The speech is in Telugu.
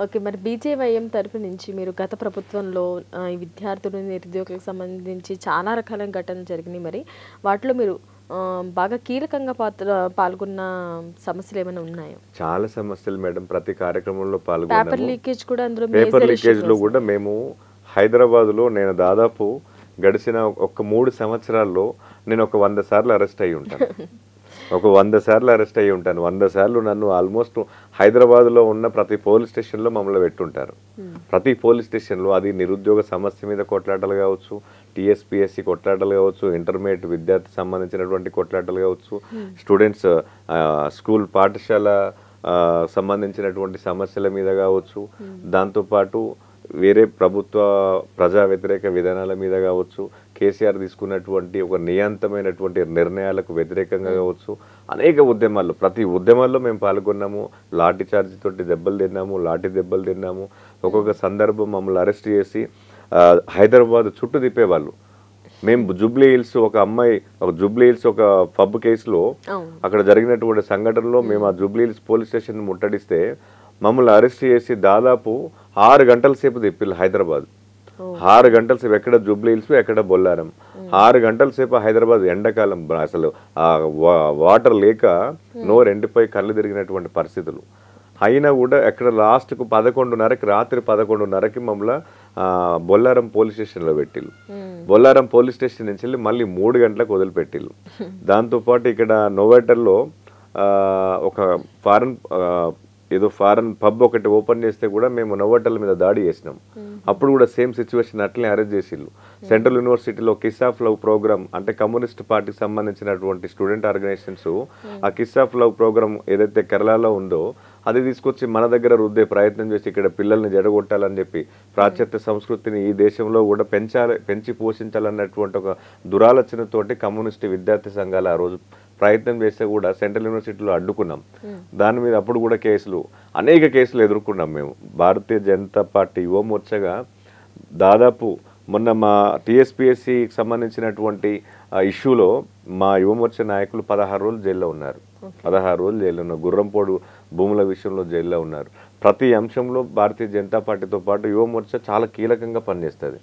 ఓకే. మరి బీజేవైఎం తరపు నుంచి మీరు గత ప్రభుత్వంలో ఈ విద్యార్థులు, నిరుద్యోగులకు సంబంధించి చాలా రకాలైన ఘటనలు జరిగినాయి మరి. వాటిలో మీరు బాగా కీలకంగా పాల్గొన్న సమస్యలేమైనా ఉన్నాయా? చాలా సమస్యలు మేడం. ప్రతి కార్యక్రమంలో పేపర్ పాల్గొన్నాము. లీకేజ్ కూడా అందులో పేపర్ మేజర్ ఇష్యూ లీకేజ్‌లో కూడా మేము హైదరాబాద్‌లో నేను దాదాపు గడిచిన ఒక 3 సంవత్సరాల్లో నేను ఒక 100 సార్లు అరెస్ట్ అయ్యి ఉంటాను. ఒక 100 సార్లు అరెస్ట్ అయ్యి ఉంటాను. 100 సార్లు నన్ను ఆల్మోస్ట్ హైదరాబాద్‌లో ఉన్న ప్రతి పోలీస్ స్టేషన్‌లో మమ్మల్ని పెట్టుంటారు. ప్రతి పోలీస్ స్టేషన్‌లో అది నిరుద్యోగ సమస్య మీద కొట్లాటలు కావచ్చు, టీఎస్పీఎస్సీ కొట్లాటలు కావచ్చు, ఇంటర్మీడియట్ విద్యార్థి సంబంధించినటువంటి కొట్లాటలు కావచ్చు, స్టూడెంట్స్ స్కూల్ పాఠశాల సంబంధించినటువంటి సమస్యల మీద కావచ్చు, దాంతోపాటు వేరే ప్రభుత్వ ప్రజా వ్యతిరేక విధానాల మీద కావచ్చు, కేసీఆర్ తీసుకున్నటువంటి ఒక నియంతమైనటువంటి నిర్ణయాలకు వ్యతిరేకంగా కావచ్చు, అనేక ఉద్యమాల్లో ప్రతి ఉద్యమాల్లో మేము పాల్గొన్నాము. లాఠీ చార్జ్ తోటి దెబ్బలు తిన్నాము, లాఠీ దెబ్బలు తిన్నాము. ఒక్కొక్క సందర్భం మమ్మల్ని అరెస్ట్ చేసి హైదరాబాద్ చుట్టూ తిప్పేవాళ్ళు. మేము జూబ్లీ హిల్స్ ఒక పబ్ కేసులో అక్కడ జరిగినటువంటి సంఘటనలో మేము ఆ జూబ్లీ హిల్స్ పోలీస్ స్టేషన్ ముట్టడిస్తే మమ్మల్ని అరెస్ట్ చేసి దాదాపు 6 గంటల సేపు తిప్పిల్లు హైదరాబాద్. 6 గంటల సేపు, ఎక్కడ జూబ్లీ హిల్స్, ఎక్కడ బొల్లారం. 6 గంటల సేపు హైదరాబాద్ ఎండాకాలం, అసలు వాటర్ లేక నోరు ఎండిపోయి కళ్ళు తిరిగినటువంటి పరిస్థితులు. అయినా కూడా ఎక్కడ లాస్ట్కు 11:30కి, రాత్రి 11:30కి మమ్మల్ని బొల్లారం పోలీస్ స్టేషన్లో పెట్టిల్లు. బొల్లారం పోలీస్ స్టేషన్ నుంచి వెళ్ళి మళ్ళీ 3 గంటలకు వదిలిపెట్టిల్లు. దాంతోపాటు ఇక్కడ నోవేటర్లో ఒక ఫారెన్ పబ్ ఒకటి ఓపెన్ చేస్తే కూడా మేము నోవోటల్ మీద దాడి చేసినాం. అప్పుడు కూడా సేమ్ సిచ్యువేషన్ అట్లనే అరెస్ట్ చేసిల్లు. సెంట్రల్ యూనివర్సిటీలో కిస్ ఆఫ్ లవ్ ప్రోగ్రామ్, అంటే కమ్యూనిస్ట్ పార్టీకి సంబంధించినటువంటి స్టూడెంట్ ఆర్గనైజేషన్స్ ఆ కిస్ ఆఫ్ లవ్ ప్రోగ్రామ్ ఏదైతే కేరళలో ఉందో అది తీసుకొచ్చి మన దగ్గర రుద్దే ప్రయత్నం చేసి ఇక్కడ పిల్లల్ని జడగొట్టాలని చెప్పి, పాశ్చాత్య సంస్కృతిని ఈ దేశంలో కూడా పెంచి పోషించాలన్నటువంటి ఒక దురాలోచనతోటి కమ్యూనిస్ట్ విద్యార్థి సంఘాలు ఆ రోజు ప్రయత్నం చేస్తే కూడా సెంట్రల్ యూనివర్సిటీలో అడ్డుకున్నాం. దాని మీద అప్పుడు కూడా అనేక కేసులు ఎదుర్కొన్నాం మేము. భారతీయ జనతా పార్టీ యువ మోర్చగా దాదాపు మొన్న మా టీఎస్పీఎస్సీకి సంబంధించినటువంటి ఇష్యూలో మా యువమోర్చ నాయకులు 16 రోజులు జైల్లో ఉన్నారు. 16 రోజులు జైల్లో ఉన్నారు. గుర్రంపోడు భూముల విషయంలో జైల్లో ఉన్నారు. ప్రతి అంశంలో భారతీయ జనతా పార్టీతో పాటు యువమోర్చ చాలా కీలకంగా పనిచేస్తుంది.